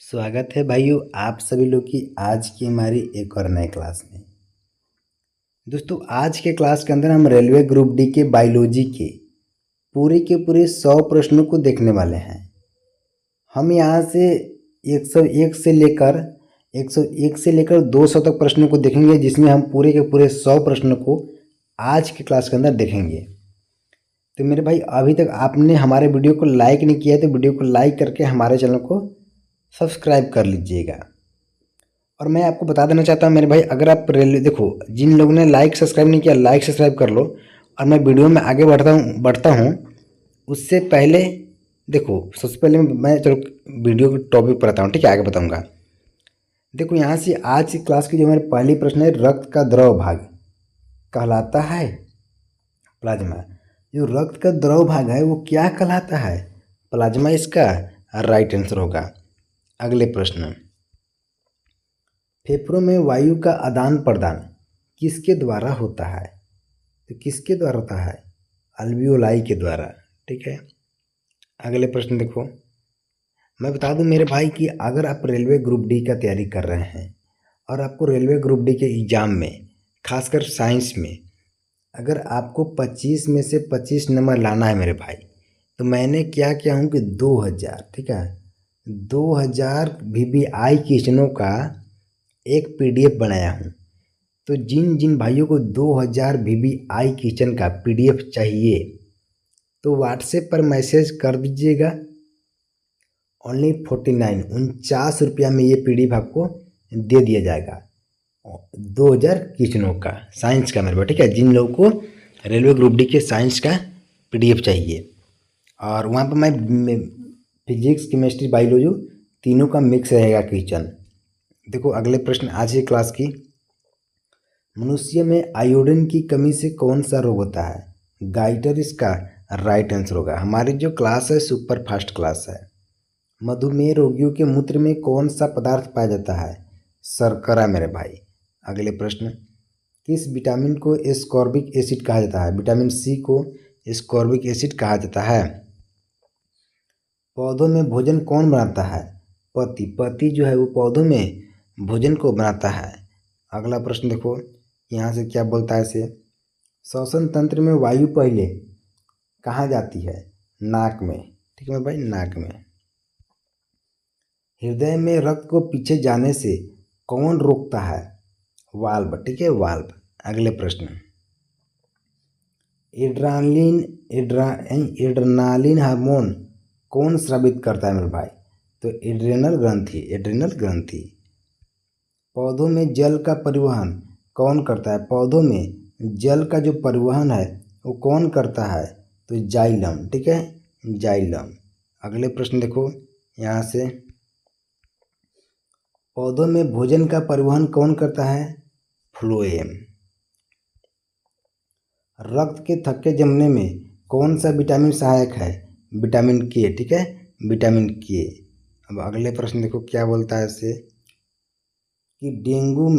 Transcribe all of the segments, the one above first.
स्वागत है भाइयों आप सभी लोग की आज की हमारी एक और नए क्लास में। दोस्तों आज के क्लास के अंदर हम रेलवे ग्रुप डी के बायोलॉजी के पूरे 100 प्रश्नों को देखने वाले हैं। हम यहाँ से 101 से लेकर 101 से लेकर 200 तक प्रश्नों को देखेंगे, जिसमें हम पूरे के पूरे 100 प्रश्नों को आज के क्लास के अंदर देखेंगे। तो मेरे भाई अभी तक आपने हमारे वीडियो को लाइक नहीं किया है तो वीडियो को लाइक करके हमारे चैनल को सब्सक्राइब कर लीजिएगा। और मैं आपको बता देना चाहता हूँ मेरे भाई, अगर आप रेलवे देखो, जिन लोगों ने लाइक सब्सक्राइब नहीं किया लाइक सब्सक्राइब कर लो। और मैं वीडियो में आगे बढ़ता हूँ उससे पहले देखो, सबसे पहले मैं चलो वीडियो के टॉपिक पर आता हूँ, ठीक है, आगे बताऊँगा। देखो यहाँ से आज की क्लास की जो हमारी पहली प्रश्न है, रक्त का द्रव भाग कहलाता है प्लाज्मा। जो रक्त का द्रव भाग है वो क्या कहलाता है? प्लाज्मा इसका राइट आंसर होगा। अगले प्रश्न, फेफड़ों में वायु का आदान प्रदान किसके द्वारा होता है? तो किसके द्वारा होता है? अल्वियोलाई के द्वारा, ठीक है। अगले प्रश्न देखो, मैं बता दूं मेरे भाई कि अगर आप रेलवे ग्रुप डी का तैयारी कर रहे हैं और आपको रेलवे ग्रुप डी के एग्ज़ाम में खासकर साइंस में अगर आपको 25 में से 25 नंबर लाना है मेरे भाई, तो मैंने क्या किया हूँ कि 2000, ठीक है, 2000 VVI क्वेश्चनों का एक PDF बनाया हूँ। तो जिन जिन भाइयों को 2000 VVI क्वेश्चन का PDF चाहिए तो व्हाट्सएप पर मैसेज कर दीजिएगा। ओनली 49 रुपया में ये PDF आपको दे दिया जाएगा 2000 क्वेश्चनों का साइंस का मेरे, ठीक है। जिन लोगों को रेलवे ग्रुप डी के साइंस का PDF चाहिए, और वहाँ पर मैं फिजिक्स केमिस्ट्री बायोलॉजी तीनों का मिक्स रहेगा क्वेश्चन। देखो अगले प्रश्न आज की क्लास की, मनुष्य में आयोडीन की कमी से कौन सा रोग होता है? गाइटर इसका राइट आंसर होगा। हमारी जो क्लास है सुपर फास्ट क्लास है। मधुमेह रोगियों के मूत्र में कौन सा पदार्थ पाया जाता है? शर्करा मेरे भाई। अगले प्रश्न, किस विटामिन को एस्कॉर्बिक एसिड कहा जाता है? विटामिन सी को एस्कॉर्बिक एसिड कहा जाता है। पौधों में भोजन कौन बनाता है? पत्ती। पत्ती जो है वो पौधों में भोजन को बनाता है। अगला प्रश्न देखो यहाँ से क्या बोलता है इसे, श्वसन तंत्र में वायु पहले कहाँ जाती है? नाक में, ठीक है भाई, नाक में। हृदय में रक्त को पीछे जाने से कौन रोकता है? वाल्व, ठीक है, वाल्व। अगले प्रश्न, एड्रेनालिन हार्मोन कौन स्रावित करता है मेरे भाई? तो एड्रेनल ग्रंथि, एड्रेनल ग्रंथि। पौधों में जल का परिवहन कौन करता है? पौधों में जल का जो परिवहन है वो कौन करता है? तो जाइलम, ठीक है, जाइलम। अगले प्रश्न देखो यहाँ से, पौधों में भोजन का परिवहन कौन करता है? फ्लोएम। रक्त के थक्के जमने में कौन सा विटामिन सहायक है? विटामिन के, ठीक है, विटामिन के। अब अगले प्रश्न देखो क्या बोलता है इससे, कि डेंगू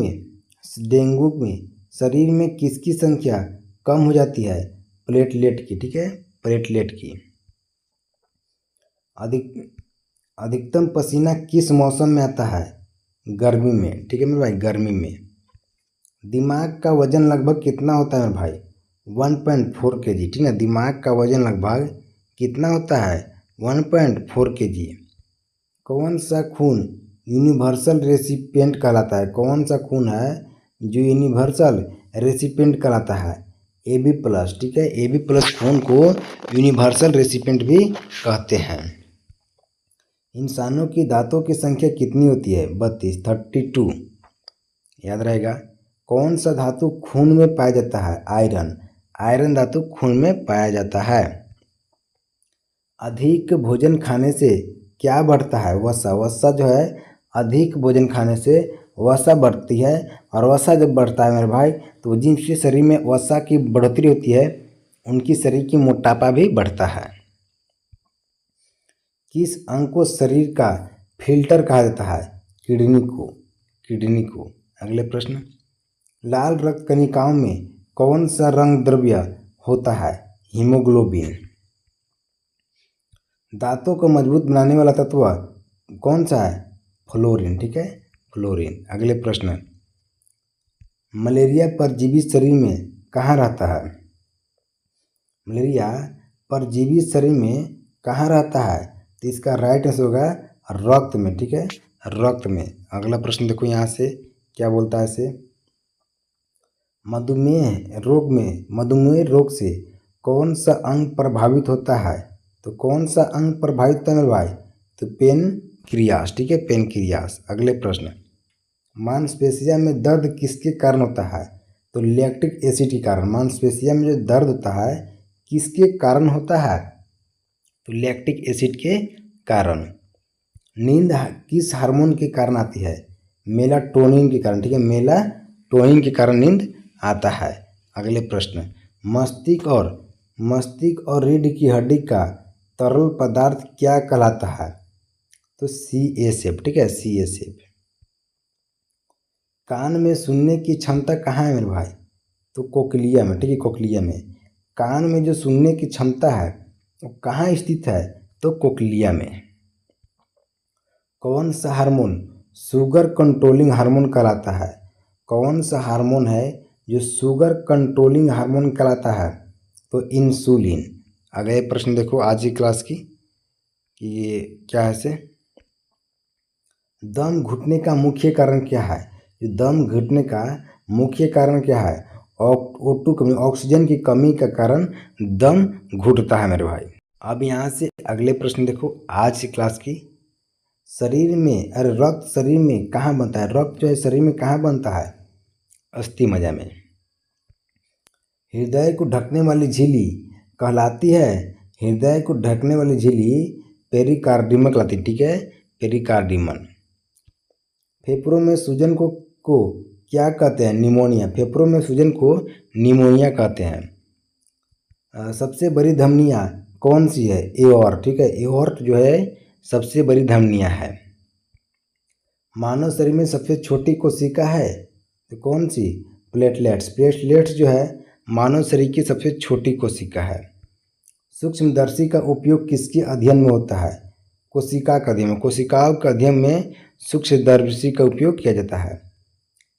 में शरीर में किसकी संख्या कम हो जाती है? प्लेटलेट की, ठीक है, प्लेटलेट की। अधिकतम पसीना किस मौसम में आता है? गर्मी में, ठीक है मेरे भाई, गर्मी में। दिमाग का वजन लगभग कितना होता है मेरे भाई? 1.4 kg, ठीक है। दिमाग का वजन लगभग कितना होता है? 1.4 kg। कौन सा खून यूनिवर्सल रेसिपिएंट कहलाता है? कौन सा खून है जो यूनिवर्सल रेसिपिएंट कहलाता है? AB+, ठीक है, AB+ खून को यूनिवर्सल रेसिपिएंट भी कहते हैं। इंसानों की दांतों की संख्या कितनी होती है? 32, याद रहेगा। कौन सा धातु खून में पाया जाता है? आयरन, आयरन धातु खून में पाया जाता है। अधिक भोजन खाने से क्या बढ़ता है? वसा। वसा जो है, अधिक भोजन खाने से वसा बढ़ती है, और वसा जब बढ़ता है मेरे भाई तो जिनके शरीर में वसा की बढ़ोतरी होती है उनकी शरीर की मोटापा भी बढ़ता है। किस अंग को शरीर का फिल्टर कहा जाता है? किडनी को, किडनी को। अगले प्रश्न, लाल रक्त कणिकाओं में कौन सा रंग द्रव्य होता है? हीमोग्लोबिन। दांतों को मजबूत बनाने वाला तत्व कौन सा है? फ्लोरीन, ठीक है, फ्लोरीन। अगले प्रश्न, मलेरिया परजीवी शरीर में कहाँ रहता है? मलेरिया परजीवी शरीर में कहाँ रहता है? तो इसका राइट आंसर होगा रक्त में, ठीक है, रक्त में। अगला प्रश्न देखो यहाँ से क्या बोलता है इसे, मधुमेह रोग से कौन सा अंग प्रभावित होता है? तो कौन सा अंग प्रभावित होता है मेरे भाई? तो पेनक्रियास, ठीक है, पेनक्रियास। अगले प्रश्न, मांसपेशिया में दर्द किसके कारण होता है? तो लैक्टिक एसिड के कारण। मांसपेशिया में जो दर्द होता है किसके कारण होता है? तो लैक्टिक एसिड के कारण। नींद किस हार्मोन के कारण आती है? मेलाटोनिन के कारण, ठीक है, मेलाटोनिन के कारण नींद आता है। अगले प्रश्न, मस्तिष्क और रीढ़ की हड्डी का तरल पदार्थ क्या कहलाता है? तो CSF, ठीक है, CSF। कान में सुनने की क्षमता कहाँ है मेरे भाई? तो कोक्लिया में, ठीक है, कोक्लिया में। कान में जो सुनने की क्षमता है वो कहाँ स्थित है? तो कोक्लिया में। कौन सा हार्मोन शुगर कंट्रोलिंग हार्मोन कहलाता है? कौन सा हार्मोन है जो शुगर कंट्रोलिंग हार्मोन कहलाता है? तो इंसुलिन। अगले प्रश्न देखो आज की क्लास की कि ये क्या है से, दम घुटने का मुख्य कारण क्या है? जो दम घुटने का मुख्य कारण क्या है? O2 कमी, ऑक्सीजन की कमी का कारण दम घुटता है मेरे भाई। अब यहाँ से अगले प्रश्न देखो आज की क्लास की, शरीर में, अरे रक्त शरीर में कहाँ बनता है? रक्त जो है शरीर में कहाँ बनता है? अस्थि मज्जा में। हृदय को ढकने वाली झिल्ली कहलाती है, हृदय को ढकने वाली झिल्ली पेरिकार्डियम कहलाती है, ठीक है, पेरिकार्डियम। फेफड़ों में सूजन को क्या कहते हैं? निमोनिया। फेफड़ों में सूजन को निमोनिया कहते हैं। सबसे बड़ी धमनियाँ कौन सी है? एओर्ट, ठीक है, एओर्ट जो है सबसे बड़ी धमनियाँ है। मानव शरीर में सबसे छोटी कोशिका है तो कौन सी? प्लेटलेट्स। प्लेटलेट्स जो है मानव शरीर की सबसे छोटी कोशिका है। सूक्ष्मदर्शी का उपयोग किसके अध्ययन में होता है? कोशिका का अध्ययन में। कोशिकाओं के अध्ययन में सूक्ष्मदर्शी का उपयोग किया जाता है।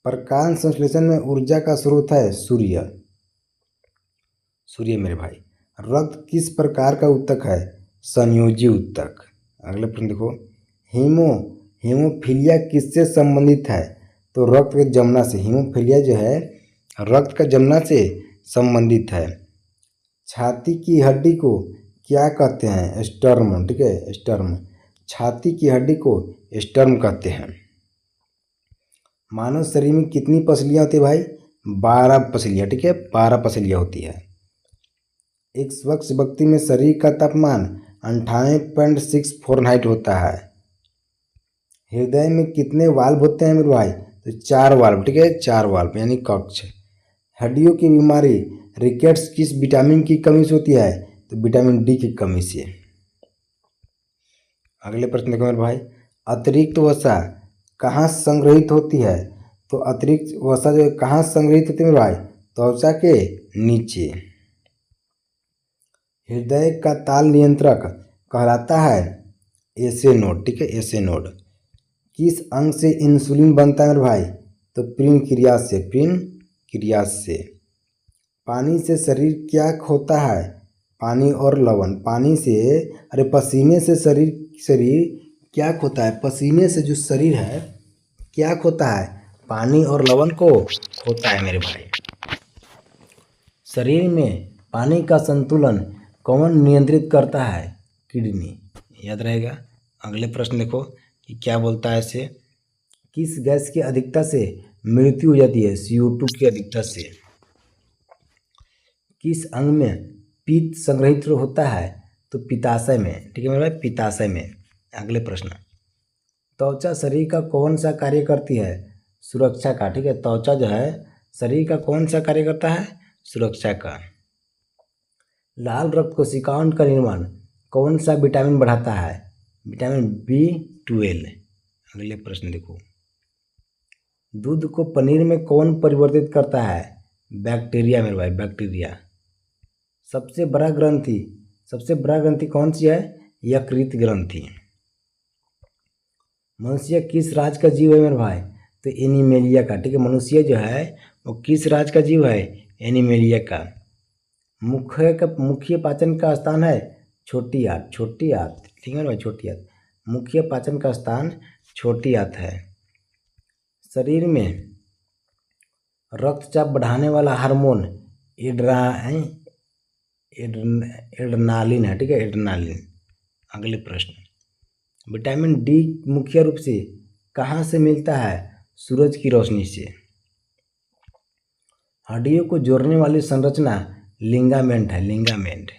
प्रकाश संश्लेषण में ऊर्जा का स्रोत है सूर्य, सूर्य मेरे भाई। रक्त किस प्रकार का ऊतक है? संयोजी ऊतक। अगले प्रश्न देखो, हीमोफीलिया किससे संबंधित है? तो रक्त के जमना से। हीमोफीलिया जो है रक्त का जमना से संबंधित है। छाती की हड्डी को क्या कहते हैं? स्टर्म, ठीक है, स्टर्म। छाती की हड्डी को स्टर्म कहते हैं। मानव शरीर में कितनी पसलियाँ होती है भाई? 12 पसलियाँ, ठीक है, 12 पसलियाँ होती है। एक स्वच्छ व्यक्ति में शरीर का तापमान 98.6 फ़ारेनहाइट होता है। हृदय में कितने वाल्व होते हैं मेरे भाई? तो 4 वाल्व, ठीक है, 4 वाल्व यानी कक्ष। हड्डियों की बीमारी रिकेट्स किस विटामिन की कमी से होती है? तो विटामिन डी की कमी से। अगले प्रश्न देखो मेरे भाई, अतिरिक्त वसा कहाँ संग्रहित होती है? तो अतिरिक्त वसा जो है कहाँ संग्रहित होती है मेरे भाई? त्वचा के नीचे। हृदय का ताल नियंत्रक कहलाता है एसे नोड, ठीक है, एसे नोड। किस अंग से इंसुलिन बनता है मेरे भाई? तो प्रिनक्रियास से, प्रिनक्रियास से। पानी से शरीर क्या खोता है? पानी और लवण। पानी से, अरे पसीने से शरीर क्या खोता है? पसीने से जो शरीर है क्या खोता है? पानी और लवण को खोता है मेरे भाई। शरीर में पानी का संतुलन कौन नियंत्रित करता है? किडनी, याद रहेगा। अगले प्रश्न देखो कि क्या बोलता है इसे, किस गैस की अधिकता से मृत्यु हो जाती है? CO2 की अधिकता से। किस अंग में पित्त संग्रहित होता है? तो पित्ताशय में, ठीक है मेरे भाई, पित्ताशय में। अगले प्रश्न, त्वचा शरीर का कौन सा कार्य करती है? सुरक्षा का, ठीक है, त्वचा जो है शरीर का कौन सा कार्य करता है? सुरक्षा का। लाल रक्त कोशिकाओं का निर्माण कौन सा विटामिन बढ़ाता है? Vitamin B12। अगले प्रश्न देखो, दूध को पनीर में कौन परिवर्तित करता है? बैक्टीरिया मेरे भाई, बैक्टीरिया। सबसे बड़ा ग्रंथि कौन सी है? यकृत ग्रंथि। मनुष्य किस राज का जीव है मेरे भाई? तो एनिमेलिया का, ठीक है। मनुष्य जो है वो किस राज का जीव है? एनिमेलिया का। मुख्य पाचन का स्थान है छोटी आंत, छोटी आंत, ठीक है भाई, छोटी आंत। मुख्य पाचन का स्थान छोटी आंत है। शरीर में रक्तचाप बढ़ाने वाला हार्मोन एड्रेनालिन है, ठीक है, एड्रेनालिन। अगले प्रश्न, विटामिन डी मुख्य रूप से कहाँ से मिलता है? सूरज की रोशनी से। हड्डियों को जोड़ने वाली संरचना लिगामेंट है, लिगामेंट।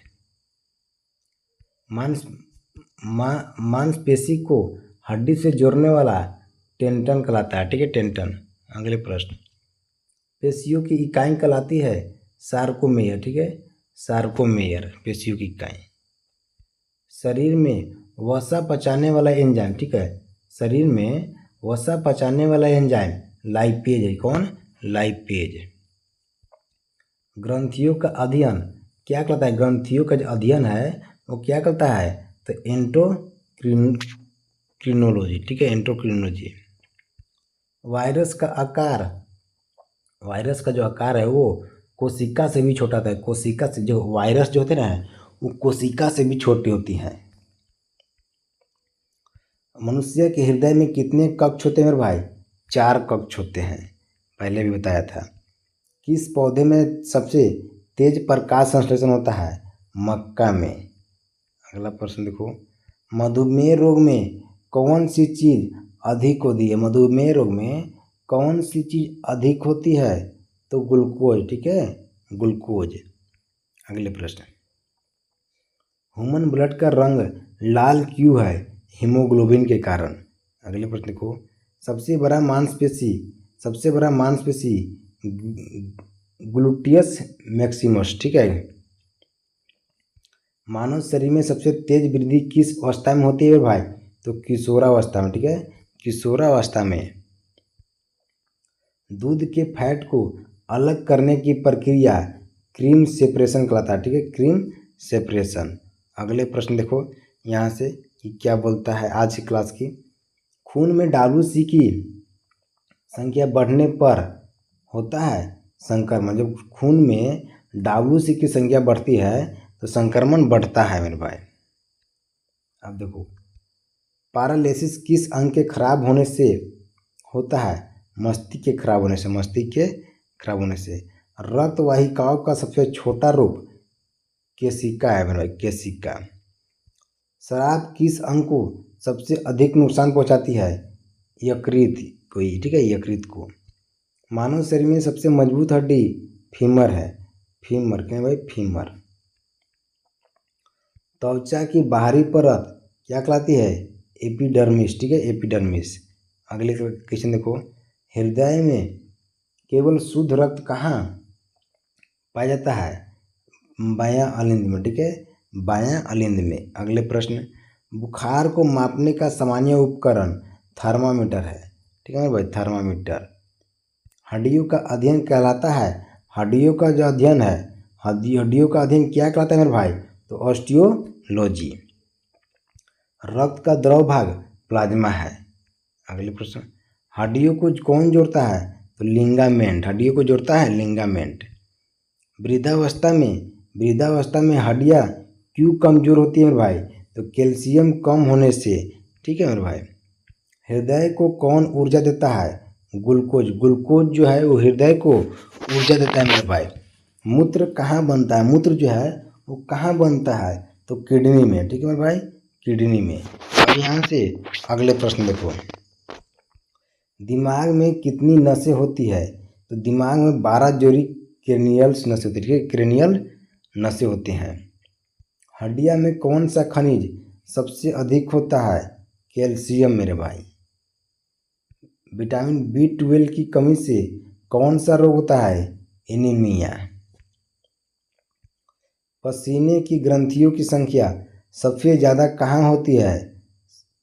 मांसपेशी को हड्डी से जोड़ने वाला टेंडन कहलाता है, ठीक है, टेंडन। अगले प्रश्न, पेशियों की इकाई कहलाती है सार्कोमेयर, ठीक है, सार्कोमेयर पेशियों की इकाई। शरीर में वसा पचाने वाला एंजाइम, ठीक है, शरीर में वसा पचाने वाला एंजाइम लाइपेज है। कौन? लाइपेज। ग्रंथियों का अध्ययन क्या कहलाता है? ग्रंथियों का जो अध्ययन है वो क्या कहलाता है? तो एंडोक्रिनोलॉजी, ठीक है, एंडोक्रिनोलॉजी। वायरस का आकार, वायरस का जो आकार है वो कोशिका से भी छोटा होता है। कोशिका से, जो वायरस जो होते हैं ना वो कोशिका से भी छोटी होती हैं। मनुष्य के हृदय में कितने कक्ष होते हैं मेरे भाई? 4 कक्ष होते हैं, पहले भी बताया था। किस पौधे में सबसे तेज प्रकाश संश्लेषण होता है? मक्का में। अगला प्रश्न देखो, मधुमेह रोग में कौन सी चीज़ अधिक होती है? मधुमेह रोग में कौन सी चीज़ अधिक होती है? तो ग्लूकोज, ठीक है, ग्लूकोज। अगले प्रश्न, ह्यूमन ब्लड का रंग लाल क्यों है? हीमोग्लोबिन के कारण। अगले प्रश्न देखो, सबसे बड़ा मांसपेशी ग्लूटियस मैक्सिमस, ठीक है। मानव शरीर में सबसे तेज वृद्धि किस अवस्था में होती है भाई? तो किशोरावस्था में, ठीक है, किशोरावस्था में। दूध के फैट को अलग करने की प्रक्रिया क्रीम सेपरेशन कहलाता है, ठीक है, क्रीम सेपरेशन। अगले प्रश्न देखो यहाँ से कि क्या बोलता है आज की क्लास की। खून में WC की संख्या बढ़ने पर होता है संक्रमण। जब खून में WC की संख्या बढ़ती है तो संक्रमण बढ़ता है मेरे भाई। अब देखो, पैरालिसिस किस अंग के खराब होने से होता है? मस्तिष्क के खराब होने से, मस्तिष्क के खराब होने से। रक्त वाहिकाओं का सबसे छोटा रूप केशिका है मेरे भाई, केशिका। शराब किस अंग को सबसे अधिक नुकसान पहुंचाती है? यकृत को, ठीक है, यकृत को। मानव शरीर में सबसे मजबूत हड्डी फीमर है, फीमर, क्या भाई, फीमर। त्वचा की बाहरी परत क्या कहलाती है? एपिडर्मिस, ठीक है, एपिडर्मिस। अगले क्वेश्चन देखो, हृदय में केवल शुद्ध रक्त कहाँ पाया जाता है? बायां अलिंद में, ठीक है, बायां अलिंद में। अगले प्रश्न, बुखार को मापने का सामान्य उपकरण थर्मामीटर है, ठीक है भाई, थर्मामीटर। हड्डियों का अध्ययन कहलाता है, हड्डियों का जो अध्ययन है, हड्डियों का अध्ययन क्या कहलाता है मेरे भाई? तो ऑस्टियोलॉजी। रक्त का द्रव भाग प्लाज्मा है। अगले प्रश्न, हड्डियों को कौन जोड़ता है? तो लिगामेंट, हड्डियों को जोड़ता है लिगामेंट। वृद्धावस्था में हड्डियाँ क्यों कमजोर होती है मेरे भाई? तो कैल्शियम कम होने से, ठीक है मेरे भाई। हृदय को कौन ऊर्जा देता है? ग्लूकोज, ग्लूकोज जो है वो हृदय को ऊर्जा देता है मेरे भाई। मूत्र कहाँ बनता है? मूत्र जो है वो कहाँ बनता है? तो किडनी में, ठीक है मेरे भाई, किडनी में। अब यहाँ से अगले प्रश्न देखो, दिमाग में कितनी नसें होती है? तो दिमाग में 12 जोड़ी क्रेनियल्स नसें होती है, ठीक है, क्रेनियल नसें होती हैं। हड्डियाँ में कौन सा खनिज सबसे अधिक होता है? कैल्शियम मेरे भाई। विटामिन B12 की कमी से कौन सा रोग होता है? एनीमिया। पसीने की ग्रंथियों की संख्या सबसे ज़्यादा कहाँ होती है?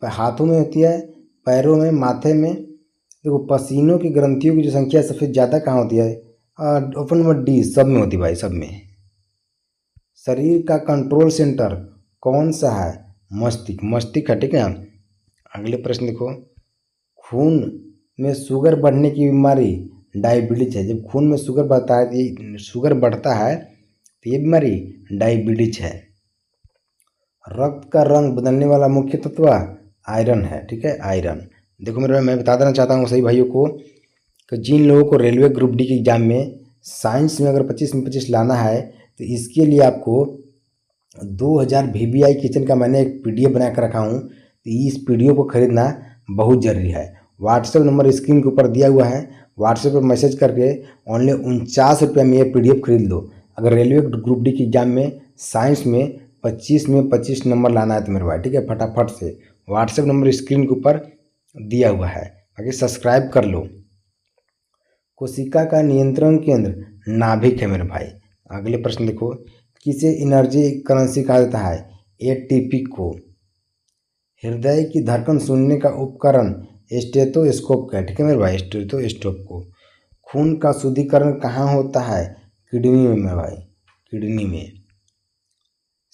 हाथों में होती है, पैरों में, माथे में। देखो, पसीनों की ग्रंथियों की जो संख्या सबसे ज़्यादा कहाँ होती है? ऑप्शन नंबर D, सब में होती है भाई, सब में। शरीर का कंट्रोल सेंटर कौन सा है? मस्तिष्क, मस्तिष्क है, ठीक है। अगले प्रश्न देखो, खून में शुगर बढ़ने की बीमारी डायबिटीज है। जब खून में शुगर बढ़ता है तो ये बीमारी डायबिटीज है। रक्त का रंग बदलने वाला मुख्य तत्व आयरन है। ठीक है, आयरन। देखो मेरे भाई, मैं बता देना चाहता हूँ सभी भाइयों को कि जिन लोगों को रेलवे ग्रुप डी के एग्जाम में साइंस में अगर 25 में 25 लाना है तो इसके लिए आपको 2000 VVI किचन का मैंने एक PDF बना कर रखा हूँ। तो इस PDF को खरीदना बहुत ज़रूरी है। व्हाट्सएप नंबर स्क्रीन के ऊपर दिया हुआ है, व्हाट्सएप पर मैसेज करके ओनली 49 रुपये में ये PDF खरीद लो। अगर रेलवे ग्रुप डी के एग्जाम में साइंस में 25 में 25 नंबर लाना है तो मेरे भाई, ठीक है, फटाफट से व्हाट्सएप नंबर स्क्रीन के ऊपर दिया हुआ है, बाकी सब्सक्राइब कर लो। कोशिका का नियंत्रण केंद्र नाभिक है मेरे भाई। अगले प्रश्न देखो, किसे एनर्जी करेंसी कहा जाता है? ATP को। हृदय की धड़कन सुनने का उपकरण स्टेथोस्कोप का है। ठीक है मेरे भाई, स्टेथोस्कोप को। खून का शुद्धिकरण कहाँ होता है? किडनी में मेरे भाई, किडनी में।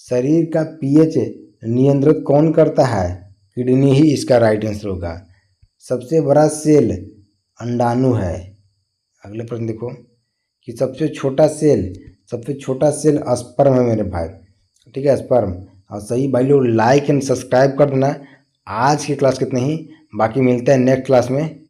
शरीर का pH नियंत्रित कौन करता है? किडनी ही इसका राइट आंसर होगा। सबसे बड़ा सेल अंडाणु है। अगले प्रश्न देखो कि सबसे छोटा सेल स्पर्म है मेरे भाई। ठीक है, स्पर्म। और सही भाई लोग लाइक एंड सब्सक्राइब कर देना। आज की क्लास कितने ही, बाकी मिलते हैं नेक्स्ट क्लास में।